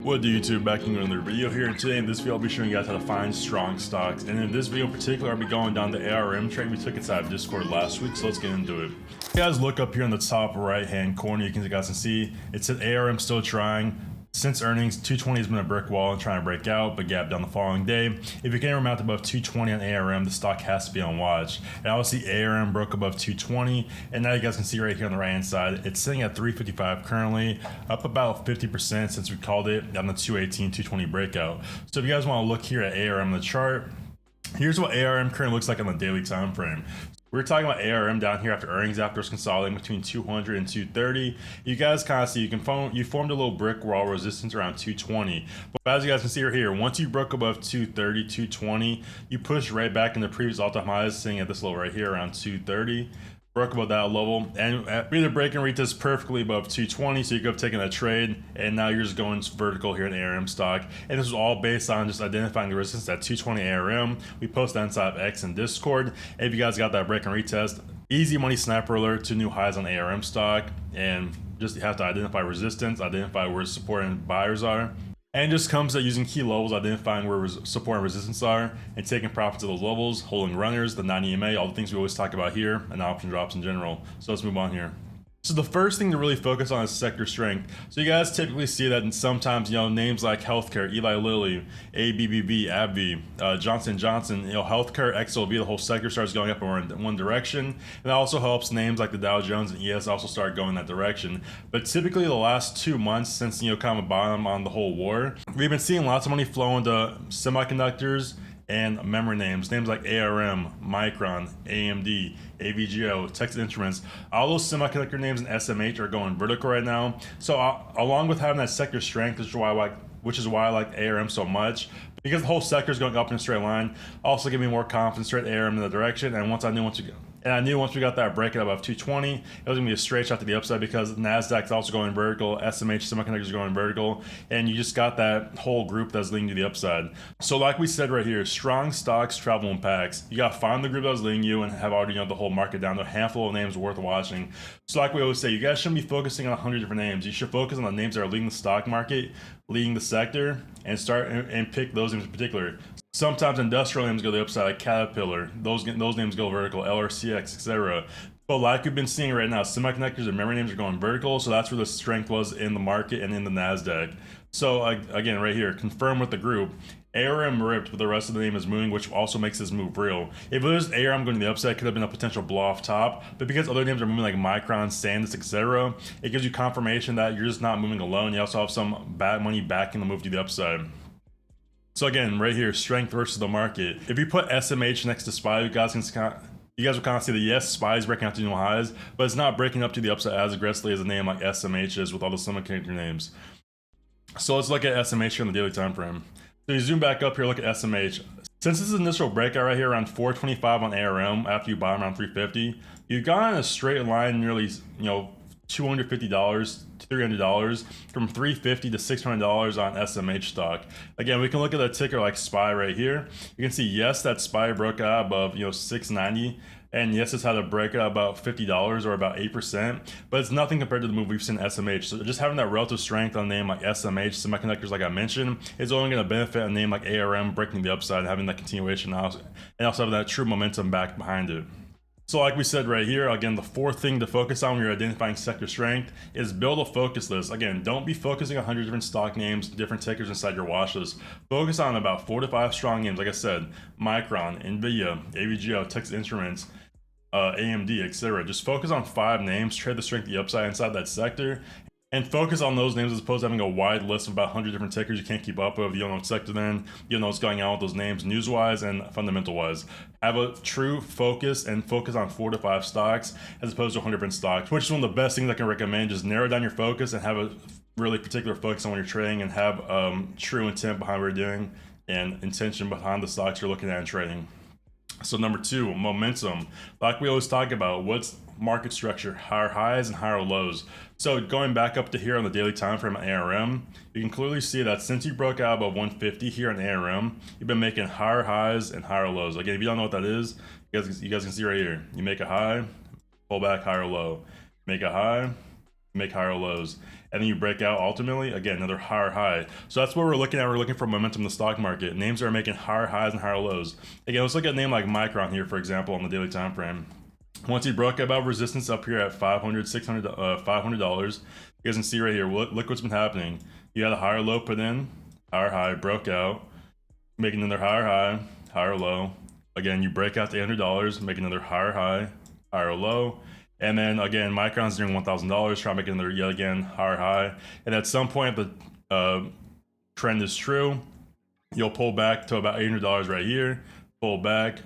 What do YouTube, back in another video here, and today in this video I'll be showing you guys how to find strong stocks, and in this video in particular I'll be going down the ARM trade we took inside of Discord last week, so let's get into it. You guys look up here in the top right hand corner, you guys can see it said ARM still trying. Since earnings, 220 has been a brick wall and trying to break out, but gap down the following day. If you can't remount above 220 on ARM, the stock has to be on watch. And obviously ARM broke above 220, and now you guys can see right here on the right hand side, it's sitting at 355 currently, up about 50% since we called it on the 218, 220 breakout. So if you guys want to look here at ARM on the chart, here's what ARM currently looks like on the daily time frame. We're talking about ARM down here after earnings, after it's consolidating between 200 and 230. You guys kind of see you formed a little brick wall resistance around 220. But as you guys can see right here, once you broke above 230, 220, you pushed right back into previous all-time highs, sitting at this level right here around 230. Broke above that level, and either break and retest perfectly above 220, so you could have taken a trade, and now you're just going vertical here in ARM stock. And this was all based on just identifying the resistance at 220 ARM. We posted that inside of X and Discord. If you guys got that break and retest, easy money sniper alert to new highs on ARM stock, and just you have to identify resistance, identify where support and buyers are. And it just comes to using key levels, identifying where support and resistance are, and taking profits at those levels, holding runners, the 90 EMA, all the things we always talk about here, and option drops in general. So let's move on here. So the first thing to really focus on is sector strength. So you guys typically see that, and sometimes, names like healthcare, Eli Lilly, ABBV, AbbVie, Johnson Johnson, healthcare, XLV, the whole sector starts going up in one direction. And that also helps names like the Dow Jones and ES also start going that direction. But typically the last 2 months since, kind of a bottom on the whole war, we've been seeing lots of money flow into semiconductors and memory names like ARM, Micron, AMD, AVGO, Texas Instruments. All those semiconductor names and SMH are going vertical right now. So along with having that sector strength, which is why I like ARM so much, because the whole sector is going up in a straight line. Also give me more confidence straight ARM in the direction. And I knew once we got that breakout above 220, it was gonna be a straight shot to the upside, because Nasdaq's also going vertical, SMH semiconductors are going vertical, and you just got that whole group that's leading to the upside. So like we said right here, strong stocks travel in packs. You gotta find the group that was leading you and have already the whole market down to a handful of names worth watching. So like we always say, you guys shouldn't be focusing on 100 different names. You should focus on the names that are leading the stock market, leading the sector, and pick those names in particular. Sometimes industrial names go the upside, like Caterpillar. Those names go vertical, LRCX, etc. But like we've been seeing right now, semiconductors and memory names are going vertical, so that's where the strength was in the market and in the Nasdaq. So again, right here, confirm with the group. ARM ripped, but the rest of the name is moving, which also makes this move real. If it was ARM going to the upside, it could have been a potential blow off top, but because other names are moving like Micron, SanDisk, etc., it gives you confirmation that you're just not moving alone. You also have some bad money backing the move to the upside. So again, right here, strength versus the market. If you put SMH next to SPY, you guys will kind of see that yes, SPY is breaking out to new highs, but it's not breaking up to the upside as aggressively as a name like SMH is with all the semiconductor names. So let's look at SMH here on the daily time frame. So you zoom back up here, look at SMH. Since this is initial breakout right here around 425 on ARM after you bottom around 350, you've gone in a straight line nearly, $250 to $300 from $350 to $600 on SMH stock. Again, we can look at a ticker like SPY right here. You can see, yes, that SPY broke out above $690, and yes, it's had a breakout about $50 or about 8%, but it's nothing compared to the move we've seen in SMH. So just having that relative strength on a name like SMH, semiconductors like I mentioned, is only going to benefit a name like ARM breaking the upside and having that continuation and also having that true momentum back behind it. So like we said right here, again, the fourth thing to focus on when you're identifying sector strength is build a focus list. Again, don't be focusing on 100 different stock names, different tickers inside your watch list. Focus on about 4 to 5 strong names. Like I said, Micron, NVIDIA, AVGO, Texas Instruments, AMD, etc. Just focus on 5 names, trade the strength, the upside inside that sector, and focus on those names as opposed to having a wide list of about 100 different tickers you can't keep up with. You don't know what sector they're in, you don't know what's going on with those names news-wise and fundamental-wise. Have a true focus and focus on 4 to 5 stocks as opposed to 100 different stocks, which is one of the best things I can recommend. Just narrow down your focus and have a really particular focus on when you're trading, and have true intent behind what you're doing and intention behind the stocks you're looking at and trading. So number 2, momentum. Like we always talk about, what's market structure? Higher highs and higher lows. So going back up to here on the daily time frame on ARM, you can clearly see that since you broke out above 150 here on ARM, you've been making higher highs and higher lows. Again, if you don't know what that is, you guys can see right here. You make a high, pull back, higher low. Make a high, make higher lows, and then you break out ultimately, again, another higher high. So that's what we're looking at. We're looking for momentum in the stock market. Names that are making higher highs and higher lows. Again, let's look at a name like Micron here, for example, on the daily time frame. Once he broke above resistance up here at $500, $500, you guys can see right here, look what's been happening. You had a higher low put in, higher high, broke out, making another higher high, higher low. Again, you break out to $800, make another higher high, higher low. And then again, Micron's doing $1,000, trying to make another yet again higher high. And at some point, if the trend is true, you'll pull back to about $800 right here, pull back,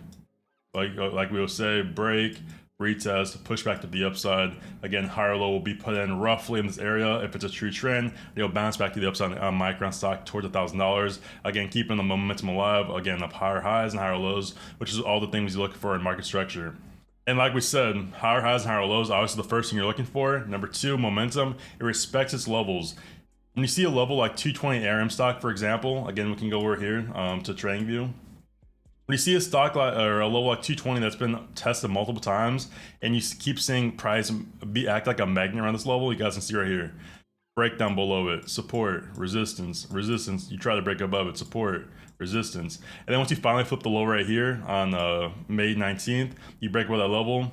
like we will say, break, retest, push back to the upside. Again, higher low will be put in roughly in this area. If it's a true trend, you'll bounce back to the upside on Micron stock towards $1,000. Again, keeping the momentum alive, again, up higher highs and higher lows, which is all the things you look for in market structure. And like we said, higher highs and higher lows, obviously the first thing you're looking for. Number two, momentum. It respects its levels. When you see a level like 220 ARM stock, for example, again, we can go over here to TradingView. When you see a stock like, or a level like 220 that's been tested multiple times, and you keep seeing price act like a magnet around this level, you guys can see right here. Break down below it, support, resistance, resistance. You try to break above it, support, resistance. And then once you finally flip the low right here on May 19th, you break above that level.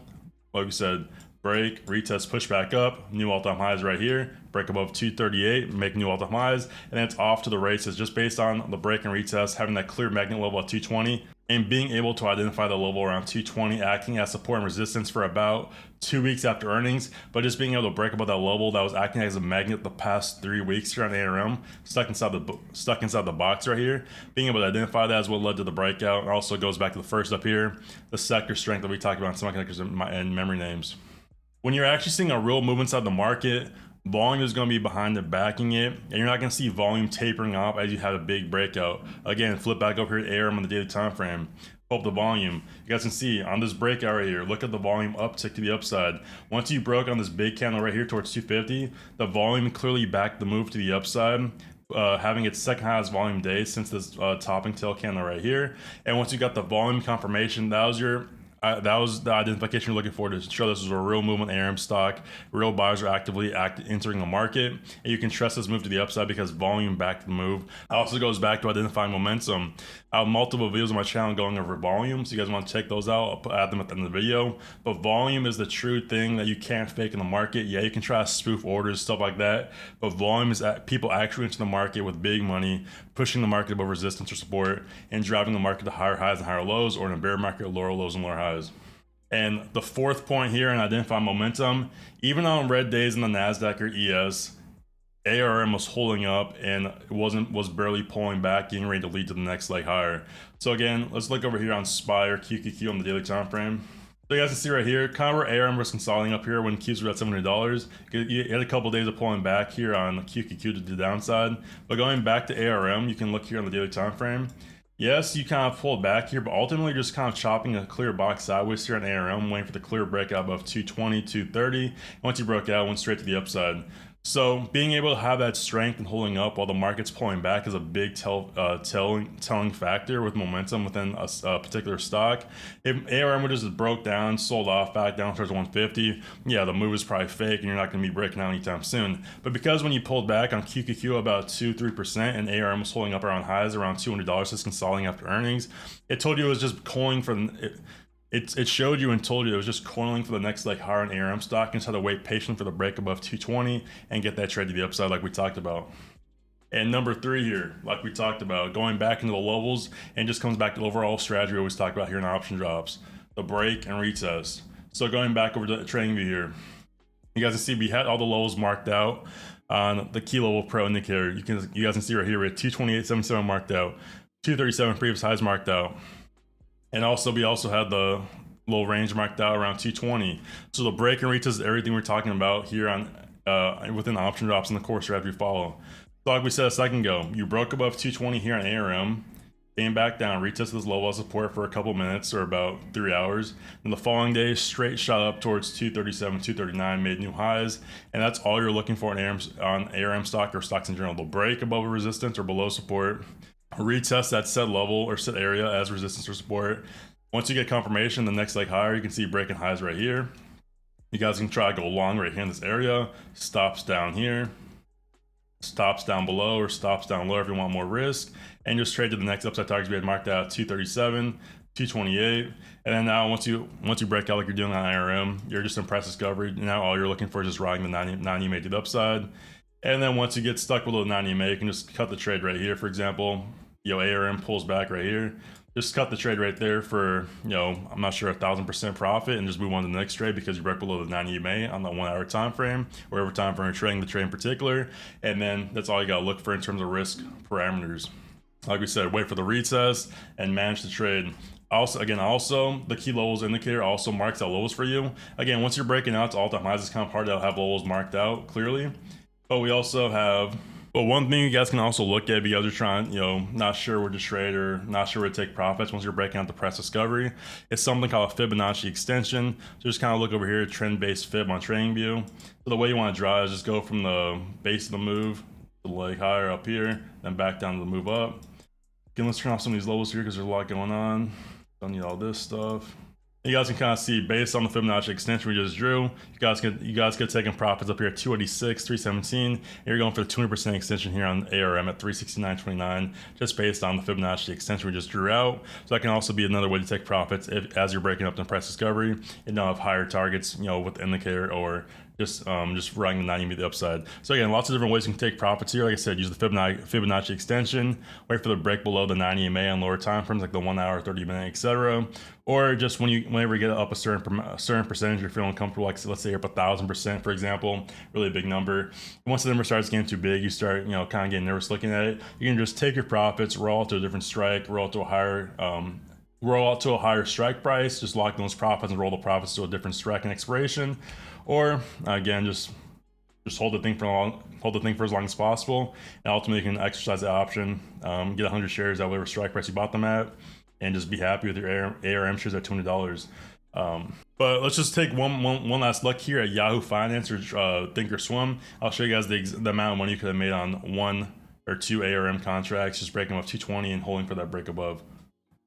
Like we said, break, retest, push back up, new all-time highs right here, break above 238, make new all-time highs, and then it's off to the races just based on the break and retest, having that clear magnet level at 220, and being able to identify the level around 220, acting as support and resistance for about 2 weeks after earnings, but just being able to break above that level that was acting as a magnet the past 3 weeks here on ARM, stuck inside the box right here. Being able to identify that is what led to the breakout. It also goes back to the first up here, the sector strength that we talked about in semiconductors and memory names. When you're actually seeing a real movement inside the market, volume is going to be behind it, backing it, and you're not going to see volume tapering off as you have a big breakout. Again, flip back over here to ARM on the daily time frame. Pull up the volume. You guys can see on this breakout right here, look at the volume uptick to the upside. Once you broke on this big candle right here towards 250, the volume clearly backed the move to the upside. Having its second highest volume day since this topping tail candle right here. And once you got the volume confirmation, that was the identification you're looking for to show this was a real movement ARM stock. Real buyers are actively entering the market, and you can trust this move to the upside because volume backed the move. It also goes back to identifying momentum. I have multiple videos on my channel going over volume, so you guys want to check those out. I'll add them at the end of the video. But volume is the true thing that you can't fake in the market. Yeah, you can try to spoof orders, stuff like that, but volume is people actually into the market with big money, pushing the market above resistance or support, and driving the market to higher highs and higher lows, or in a bear market, lower lows and lower highs. And the fourth point here in identifying momentum, even on red days in the NASDAQ or ES, ARM was holding up and was barely pulling back, getting ready to lead to the next leg higher. So again, let's look over here on SPY or QQQ on the daily time frame. So you guys can see right here, kind of where ARM was consolidating up here when Qs were at $700. You had a couple of days of pulling back here on QQQ to the downside. But going back to ARM, you can look here on the daily time frame. Yes, you kind of pulled back here, but ultimately just kind of chopping a clear box sideways here on ARM, waiting for the clear breakout above 220, 230. And once you broke out, it went straight to the upside. So being able to have that strength and holding up while the market's pulling back is a big telling factor with momentum within a particular stock. If ARM would just broke down, sold off back down towards 150, yeah, the move is probably fake and you're not going to be breaking out anytime soon. But because when you pulled back on QQQ about 2-3% and ARM was holding up around highs around $200, just consolidating after earnings, it told you it was just coiling for It showed you and told you it was just coiling for the next like higher in ARM stock, and just had to wait patiently for the break above 220 and get that trade to the upside like we talked about. And number three here, like we talked about, going back into the levels, and just comes back to the overall strategy we always talk about here in option drops, the break and retest. So going back over to TradingView here, you guys can see we had all the levels marked out on the key level pro indicator. You guys can see right here we had 228.77 marked out, 237 previous highs marked out. And also, we also had the low range marked out around 220. So the break and retest is everything we're talking about here on within option drops in the core strategy we follow. So like we said a second ago, you broke above 220 here on ARM, came back down, retested this level of support for a couple minutes or about 3 hours. And the following day, straight shot up towards 237, 239, made new highs. And that's all you're looking for on ARM stock or stocks in general. The break above a resistance or below support, retest that set level or set area as resistance or support. Once you get confirmation, the next leg higher, you can see breaking highs right here. You guys can try to go long right here in this area, stops down here, stops down below, or stops down low if you want more risk, and just trade to the next upside targets we had marked out: 237, 228, and then now once you break out like you're doing on IRM, you're just in price discovery. Now all you're looking for is just riding the 90 EMA to the upside, and then once you get stuck below the 90 EMA, you can just cut the trade right here. For example, ARM pulls back right here. Just cut the trade right there for, I'm not sure, 1,000% profit, and just move on to the next trade because you broke below the 90 EMA on the 1 hour time frame, wherever time frame you're trading the trade in particular. And then that's all you gotta look for in terms of risk parameters. Like we said, wait for the retest and manage the trade. Also, the key levels indicator also marks out lows for you. Again, once you're breaking out to all-time highs, it's kind of hard to have levels marked out clearly. But we also have, one thing you guys can also look at, because you're trying, not sure where to trade or not sure where to take profits once you're breaking out the price discovery, it's something called a Fibonacci extension. So just kind of look over here, trend-based fib on TradingView. So the way you want to draw is just go from the base of the move to the leg higher up here, then back down to the move up. Again, let's turn off some of these levels here because there's a lot going on. Don't need all this stuff. You guys can kind of see, based on the Fibonacci extension we just drew, you guys get taking profits up here at 286, 317, and you're going for the 200% extension here on ARM at 369.29, just based on the Fibonacci extension we just drew out. So that can also be another way to take profits as you're breaking up the price discovery and now have higher targets, with the indicator, or just riding the 90 EMA to the upside. So again, lots of different ways you can take profits here. Like I said, use the Fibonacci extension, wait for the break below the 90 EMA on lower time frames like the 1 hour, 30 minute, etc. Or just whenever you get up a certain percentage, you're feeling comfortable, like let's say you're up 1,000%, for example, really big number. Once the number starts getting too big, you start kind of getting nervous looking at it. You can just take your profits, roll out to a different strike, roll out to a higher strike price, just lock those profits and roll the profits to a different strike and expiration. Or again, just hold the thing for as long as possible, and ultimately you can exercise the option, get 100 shares at whatever strike price you bought them at, and just be happy with your ARM shares at $200. But let's just take one last look here at Yahoo Finance or Thinkorswim. I'll show you guys the amount of money you could have made on 1 or 2 ARM contracts, just breaking above 220 and holding for that break above.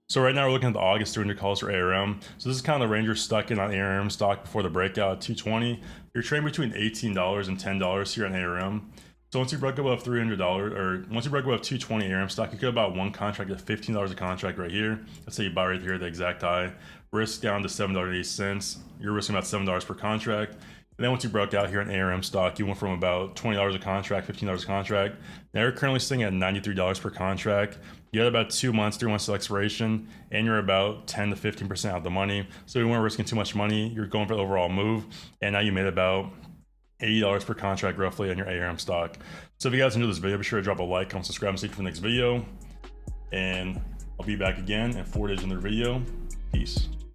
So right now we're looking at the August 300 calls for ARM. So this is kind of the range you're stuck in on ARM stock before the breakout at 220. You're trading between $18 and $10 here on ARM. So once you break above $300, or once you break above 220 ARM stock, you could have bought one contract at $15 a contract right here. Let's say you buy right here at the exact high. Risk down to $7.80. You're risking about $7 per contract. And then once you broke out here in ARM stock, you went from about $20 a contract, $15 a contract. Now you're currently sitting at $93 per contract. You had about 2 months, 3 months to expiration, and you're about 10 to 15% out of the money. So you weren't risking too much money. You're going for the overall move, and now you made about $80 per contract roughly on your ARM stock. So if you guys enjoyed this video, be sure to drop a like, comment, subscribe, and see you for the next video. And I'll be back again in 4 days in the video. Peace.